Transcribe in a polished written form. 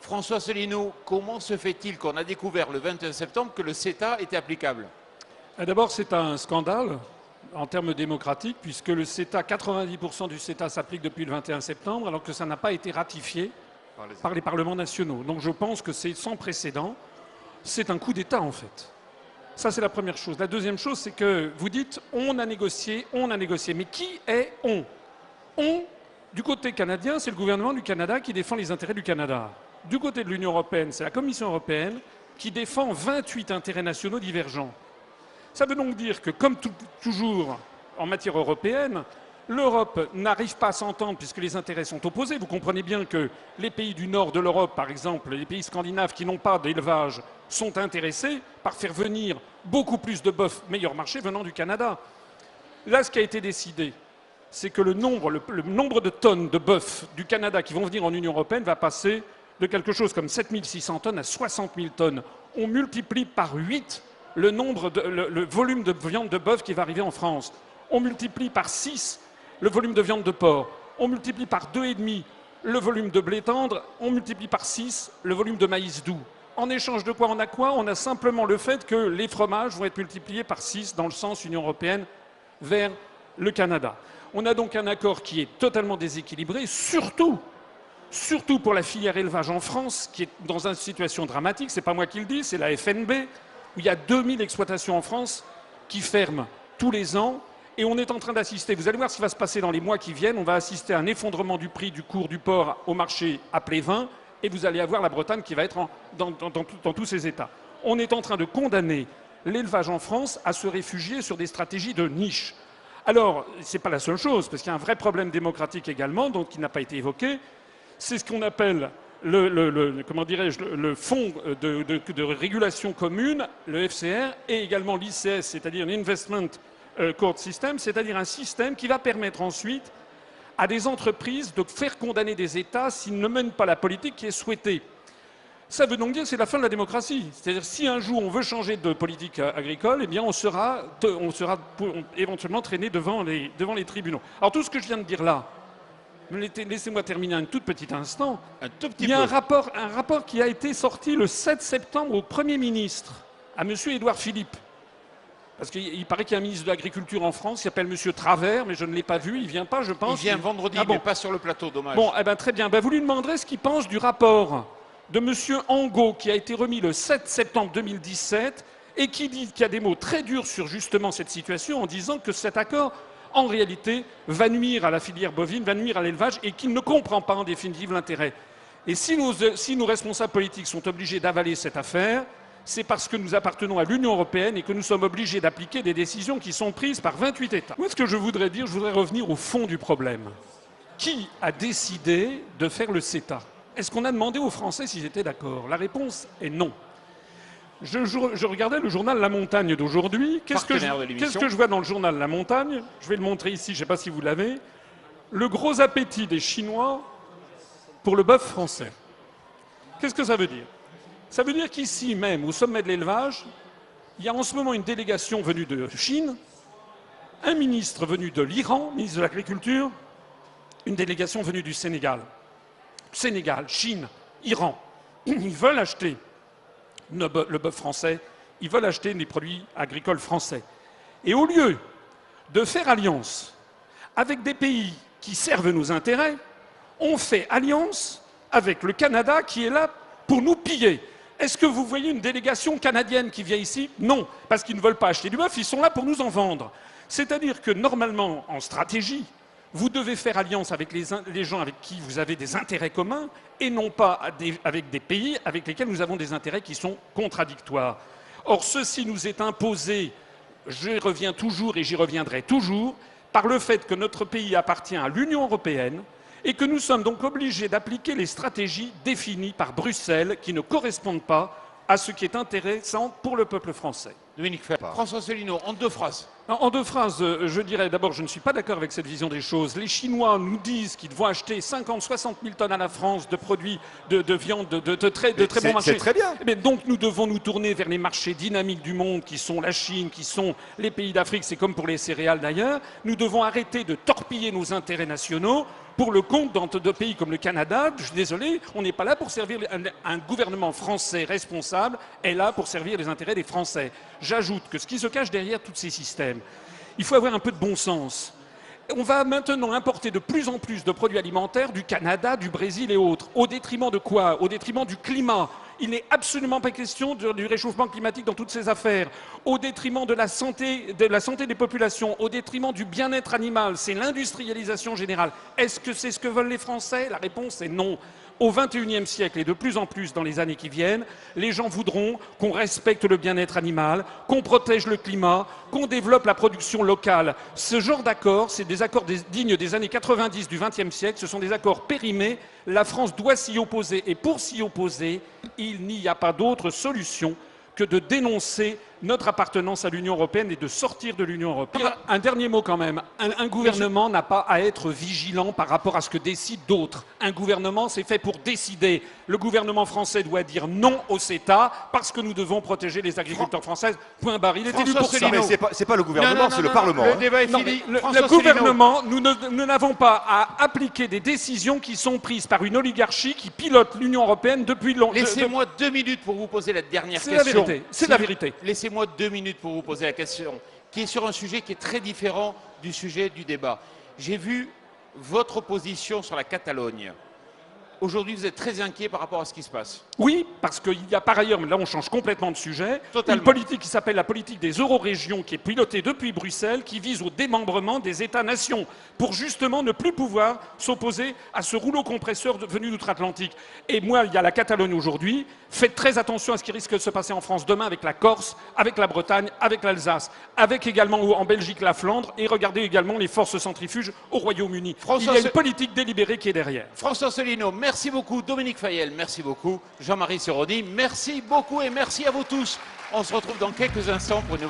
François Asselineau, comment se fait-il qu'on a découvert le 21 septembre que le CETA était applicable? D'abord, c'est un scandale en termes démocratiques, puisque le CETA, 90% du CETA s'applique depuis le 21 septembre, alors que ça n'a pas été ratifié par les parlements nationaux. Donc je pense que c'est sans précédent. C'est un coup d'État, en fait. Ça, c'est la première chose. La deuxième chose, c'est que vous dites « on a négocié ». Mais qui est « on » ? On, du côté canadien, c'est le gouvernement du Canada qui défend les intérêts du Canada. Du côté de l'Union européenne, c'est la Commission européenne qui défend 28 intérêts nationaux divergents. Ça veut donc dire que, comme toujours en matière européenne, l'Europe n'arrive pas à s'entendre puisque les intérêts sont opposés. Vous comprenez bien que les pays du nord de l'Europe, par exemple, les pays scandinaves qui n'ont pas d'élevage, sont intéressés par faire venir beaucoup plus de bœufs meilleur marché venant du Canada. Là, ce qui a été décidé, c'est que le nombre de tonnes de bœufs du Canada qui vont venir en Union européenne va passer de quelque chose comme 7600 tonnes à 60 000 tonnes. On multiplie par 8 le volume de viande de bœuf qui va arriver en France. On multiplie par 6 le volume de viande de porc. On multiplie par 2,5 le volume de blé tendre. On multiplie par 6 le volume de maïs doux. En échange de quoi? On a simplement le fait que les fromages vont être multipliés par 6 dans le sens Union européenne vers le Canada. On a donc un accord qui est totalement déséquilibré, surtout pour la filière élevage en France, qui est dans une situation dramatique. Ce n'est pas moi qui le dis, c'est la FNB, où il y a 2000 exploitations en France qui ferment tous les ans. Et on est en train d'assister, vous allez voir ce qui va se passer dans les mois qui viennent, on va assister à un effondrement du prix du cours du porc au marché à Plévin, et vous allez avoir la Bretagne qui va être dans tous ces états. On est en train de condamner l'élevage en France à se réfugier sur des stratégies de niche. Alors, ce n'est pas la seule chose, parce qu'il y a un vrai problème démocratique également, donc qui n'a pas été évoqué. C'est ce qu'on appelle le fonds de régulation commune, le FCR, et également l'ICS, c'est-à-dire l'Investment Court System, c'est-à-dire un système qui va permettre ensuite à des entreprises de faire condamner des États s'ils ne mènent pas la politique qui est souhaitée. Ça veut donc dire que c'est la fin de la démocratie. C'est-à-dire si un jour on veut changer de politique agricole, eh bien on sera éventuellement traîné devant les tribunaux. Alors tout ce que je viens de dire là, laissez-moi terminer un tout petit instant. Il y a un rapport qui a été sorti le 7 septembre au Premier ministre, à M. Édouard Philippe. Parce qu'il paraît qu'il y a un ministre de l'Agriculture en France qui s'appelle M. Travers, mais je ne l'ai pas vu, il ne vient pas, je pense. Il vient vendredi, mais pas sur le plateau, dommage. Bon, eh ben, très bien. Ben, vous lui demanderez ce qu'il pense du rapport de M. Angot, qui a été remis le 7 septembre 2017, et qui dit qu'il y a des mots très durs sur justement cette situation, en disant que cet accord, en réalité, va nuire à la filière bovine, va nuire à l'élevage, et qu'il ne comprend pas en définitive l'intérêt. Et si nos responsables politiques sont obligés d'avaler cette affaire, c'est parce que nous appartenons à l'Union européenne et que nous sommes obligés d'appliquer des décisions qui sont prises par 28 États. Moi, ce que je voudrais dire, je voudrais revenir au fond du problème. Qui a décidé de faire le CETA? Est-ce qu'on a demandé aux Français s'ils étaient d'accord? La réponse est non. Je regardais le journal La Montagne d'aujourd'hui. Qu'est-ce que je vois dans le journal La Montagne? Je vais le montrer ici, je ne sais pas si vous l'avez. Le gros appétit des Chinois pour le bœuf français. Qu'est-ce que ça veut dire? Ça veut dire qu'ici même, au sommet de l'élevage, il y a en ce moment une délégation venue de Chine, un ministre venu de l'Iran, ministre de l'Agriculture, une délégation venue du Sénégal. Sénégal, Chine, Iran. Ils veulent acheter le bœuf français, ils veulent acheter des produits agricoles français. Et au lieu de faire alliance avec des pays qui servent nos intérêts, on fait alliance avec le Canada qui est là pour nous piller. Est-ce que vous voyez une délégation canadienne qui vient ici? Non, parce qu'ils ne veulent pas acheter du bœuf, ils sont là pour nous en vendre. C'est-à-dire que normalement, en stratégie, vous devez faire alliance avec les gens avec qui vous avez des intérêts communs et non pas avec des pays avec lesquels nous avons des intérêts qui sont contradictoires. Or, ceci nous est imposé, j'y reviens toujours et j'y reviendrai toujours, par le fait que notre pays appartient à l'Union européenne et que nous sommes donc obligés d'appliquer les stratégies définies par Bruxelles qui ne correspondent pas à ce qui est intéressant pour le peuple français. Dominique Ferrat. François Asselineau, en 2 phrases. En 2 phrases, je dirais d'abord, je ne suis pas d'accord avec cette vision des choses. Les Chinois nous disent qu'ils vont acheter 50-60 000 tonnes à la France de produits de viande de très bon marché. C'est très bien. Mais donc nous devons nous tourner vers les marchés dynamiques du monde, qui sont la Chine, qui sont les pays d'Afrique, c'est comme pour les céréales d'ailleurs. Nous devons arrêter de torpiller nos intérêts nationaux pour le compte de pays comme le Canada. Je suis désolé, on n'est pas là pour servir un gouvernement français responsable, est là pour servir les intérêts des Français. J'ajoute que ce qui se cache derrière tous ces systèmes, il faut avoir un peu de bon sens. On va maintenant importer de plus en plus de produits alimentaires du Canada, du Brésil et autres. Au détriment de quoi? Au détriment du climat. Il n'est absolument pas question du réchauffement climatique dans toutes ces affaires. Au détriment de la santé des populations, au détriment du bien-être animal. C'est l'industrialisation générale. Est-ce que c'est ce que veulent les Français? La réponse est non. Au XXIe siècle et de plus en plus dans les années qui viennent, les gens voudront qu'on respecte le bien-être animal, qu'on protège le climat, qu'on développe la production locale. Ce genre d'accords, c'est des accords dignes des années 90 du XXe siècle, ce sont des accords périmés. La France doit s'y opposer et pour s'y opposer, il n'y a pas d'autre solution que de dénoncer notre appartenance à l'Union européenne et de sortir de l'Union européenne. Un dernier mot quand même. Un gouvernement n'a pas à être vigilant par rapport à ce que décident d'autres. Un gouvernement, c'est fait pour décider. Le gouvernement français doit dire non au CETA parce que nous devons protéger les agriculteurs français. Point barre. Il est élu pour ça. Mais c'est pas le gouvernement, c'est le Parlement. Le débat est fini. Le gouvernement, nous n'avons pas à appliquer des décisions qui sont prises par une oligarchie qui pilote l'Union européenne depuis longtemps. Laissez-moi 2 minutes pour vous poser la dernière question. C'est la vérité. C'est la vérité. Laissez-moi 2 minutes pour vous poser la question, qui est sur un sujet qui est très différent du sujet du débat. J'ai vu votre position sur la Catalogne. Aujourd'hui, vous êtes très inquiet par rapport à ce qui se passe. Oui, parce qu'il y a par ailleurs, mais là on change complètement de sujet, Totalement. une politique qui s'appelle la politique des euro-régions, qui est pilotée depuis Bruxelles, qui vise au démembrement des États-nations, pour justement ne plus pouvoir s'opposer à ce rouleau compresseur venu d'outre-Atlantique. Et moi, il y a la Catalogne aujourd'hui, faites très attention à ce qui risque de se passer en France demain avec la Corse, avec la Bretagne, avec l'Alsace, avec également en Belgique la Flandre, et regardez également les forces centrifuges au Royaume-Uni. Il y a une politique délibérée qui est derrière. François Asselineau, merci beaucoup. Dominique Fayel, merci beaucoup. Jean-Marie Seroni, merci beaucoup et merci à vous tous. On se retrouve dans quelques instants pour une nouvelle